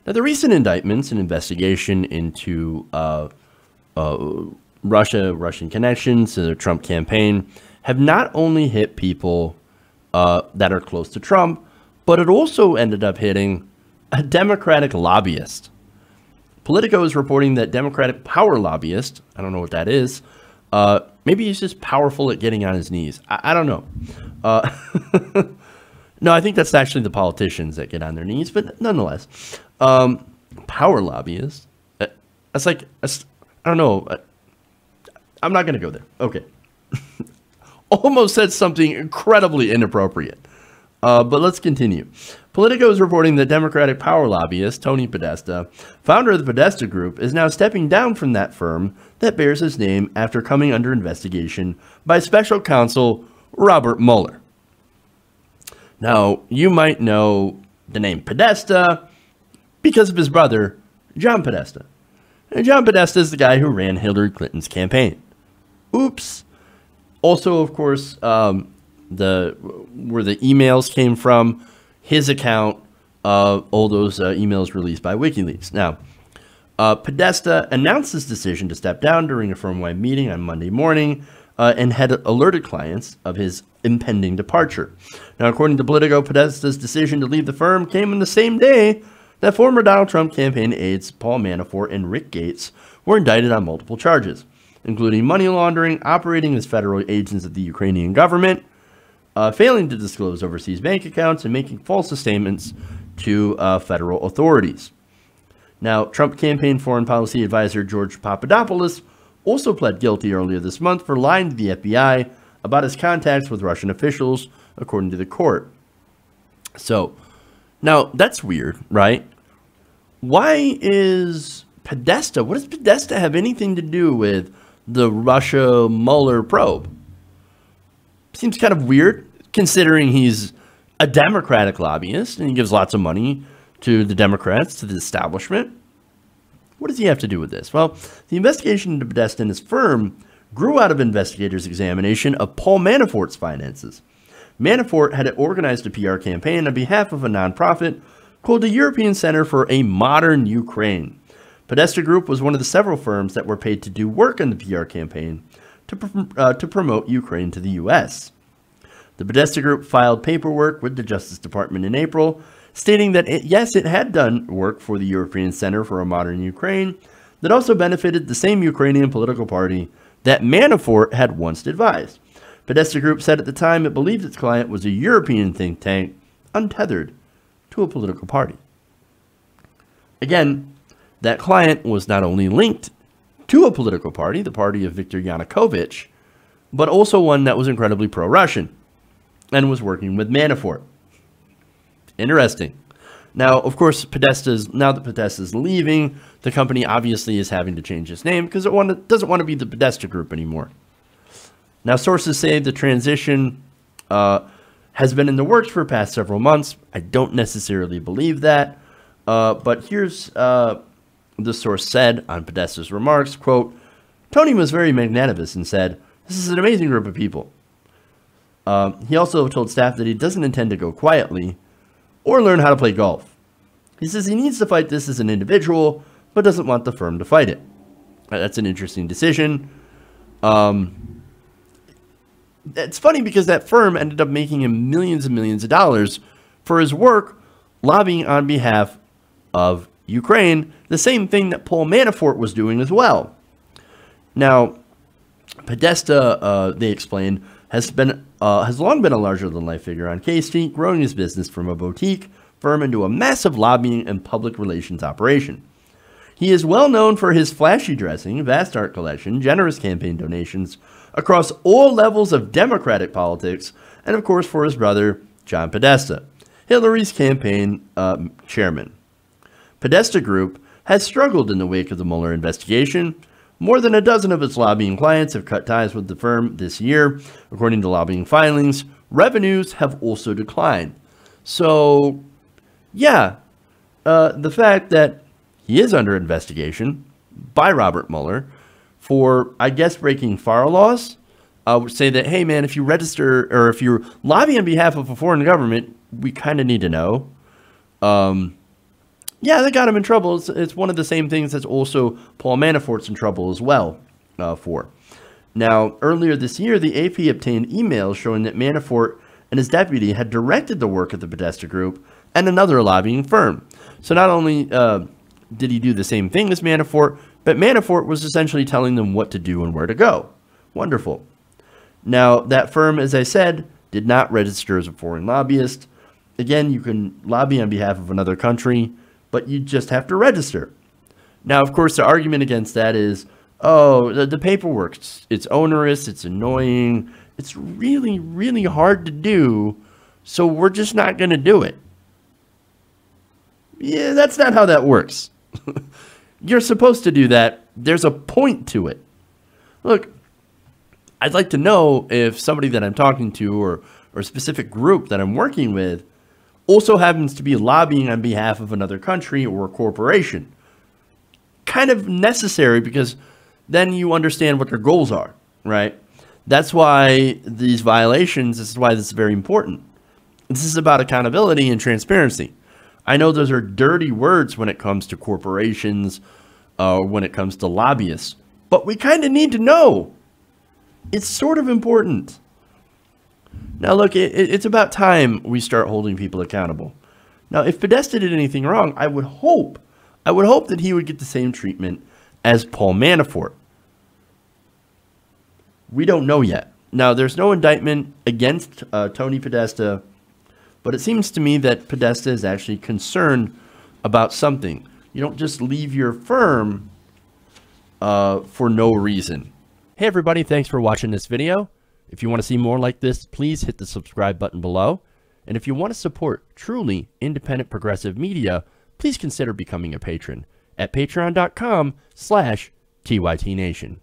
Now, the recent indictments and investigation into Russian connections to the Trump campaign have not only hit people that are close to Trump, but it also ended up hitting a Democratic lobbyist. Politico is reporting that Democratic power lobbyist, I don't know what that is, maybe he's just powerful at getting on his knees. I don't know. No, I think that's actually the politicians that get on their knees, but nonetheless, power lobbyist. That's like, I don't know. I'm not going to go there. Okay. Almost said something incredibly inappropriate. But let's continue. Politico is reporting that Democratic power lobbyist Tony Podesta, founder of the Podesta Group, is now stepping down from that firm that bears his name after coming under investigation by special counsel Robert Mueller. Now, you might know the name Podesta because of his brother, John Podesta. And John Podesta is the guy who ran Hillary Clinton's campaign. Oops. Also, of course, where the emails came from, his account, all those emails released by WikiLeaks. Now, Podesta announced his decision to step down during a firm-wide meeting on Monday morning and had alerted clients of his impending departure. Now, according to Politico, Podesta's decision to leave the firm came on the same day that former Donald Trump campaign aides Paul Manafort and Rick Gates were indicted on multiple charges, including money laundering, operating as federal agents of the Ukrainian government, failing to disclose overseas bank accounts, and making false statements to federal authorities. Now, Trump campaign foreign policy advisor George Papadopoulos also pled guilty earlier this month for lying to the FBI about his contacts with Russian officials, according to the court. So, now that's weird, right? Why is Podesta, what does Podesta have anything to do with the Russia Mueller probe? Seems kind of weird, considering he's a Democratic lobbyist and he gives lots of money to the Democrats, to the establishment. What does he have to do with this? Well, the investigation into Podesta and his firm grew out of investigators' examination of Paul Manafort's finances. Manafort had organized a PR campaign on behalf of a nonprofit called the European Center for a Modern Ukraine. Podesta Group was one of the several firms that were paid to do work on the PR campaign to promote Ukraine to the U.S. The Podesta Group filed paperwork with the Justice Department in April, stating that, it had done work for the European Center for a Modern Ukraine that also benefited the same Ukrainian political party that Manafort had once advised. Podesta Group said at the time it believed its client was a European think tank untethered to a political party. Again, that client was not only linked to a political party, the party of Viktor Yanukovych, but also one that was incredibly pro-Russian and was working with Manafort. Interesting. Now, of course, now that Podesta's leaving, the company obviously is having to change its name because it doesn't want to be the Podesta Group anymore. Now, sources say the transition has been in the works for the past several months. I don't necessarily believe that, but here's the source said on Podesta's remarks, quote, Tony was very magnanimous and said, "This is an amazing group of people." He also told staff that he doesn't intend to go quietly or learn how to play golf. He says he needs to fight this as an individual, but doesn't want the firm to fight it. That's an interesting decision. It's funny because that firm ended up making him millions and millions of dollars for his work lobbying on behalf of Ukraine, the same thing that Paul Manafort was doing as well. Now, Podesta, they explained, has long been a larger-than-life figure on K Street, growing his business from a boutique firm into a massive lobbying and public relations operation. He is well known for his flashy dressing, vast art collection, generous campaign donations across all levels of Democratic politics, and of course for his brother, John Podesta, Hillary's campaign chairman. Podesta Group has struggled in the wake of the Mueller investigation. More than a dozen of its lobbying clients have cut ties with the firm this year. According to lobbying filings, revenues have also declined. So, yeah, the fact that he is under investigation by Robert Mueller for, I guess, breaking FARA laws, I would say that, hey, man, if you register or if you're lobbying on behalf of a foreign government, we kind of need to know. Yeah, that got him in trouble. It's one of the same things that's also Paul Manafort's in trouble as well for. Now, earlier this year, the AP obtained emails showing that Manafort and his deputy had directed the work of the Podesta Group and another lobbying firm. So not only did he do the same thing as Manafort, but Manafort was essentially telling them what to do and where to go. Wonderful. Now, that firm, as I said, did not register as a foreign lobbyist. Again, you can lobby on behalf of another country, but you just have to register. Now, of course, the argument against that is, oh, the paperwork, it's onerous, it's annoying, it's really, really hard to do, so we're just not going to do it. Yeah, that's not how that works. You're supposed to do that. There's a point to it. Look, I'd like to know if somebody that I'm talking to or a specific group that I'm working with also happens to be lobbying on behalf of another country or a corporation. Kind of necessary, because then you understand what their goals are, right? That's why these violations, this is why this is very important. This is about accountability and transparency. I know those are dirty words when it comes to corporations, when it comes to lobbyists, but we kind of need to know. It's sort of important. Now, look, it's about time we start holding people accountable. Now, if Podesta did anything wrong, I would hope that he would get the same treatment as Paul Manafort. We don't know yet. Now, there's no indictment against Tony Podesta, but it seems to me that Podesta is actually concerned about something. You don't just leave your firm for no reason. Hey everybody, thanks for watching this video. If you want to see more like this, please hit the subscribe button below. And if you want to support truly independent progressive media, please consider becoming a patron at patreon.com/TYTNation.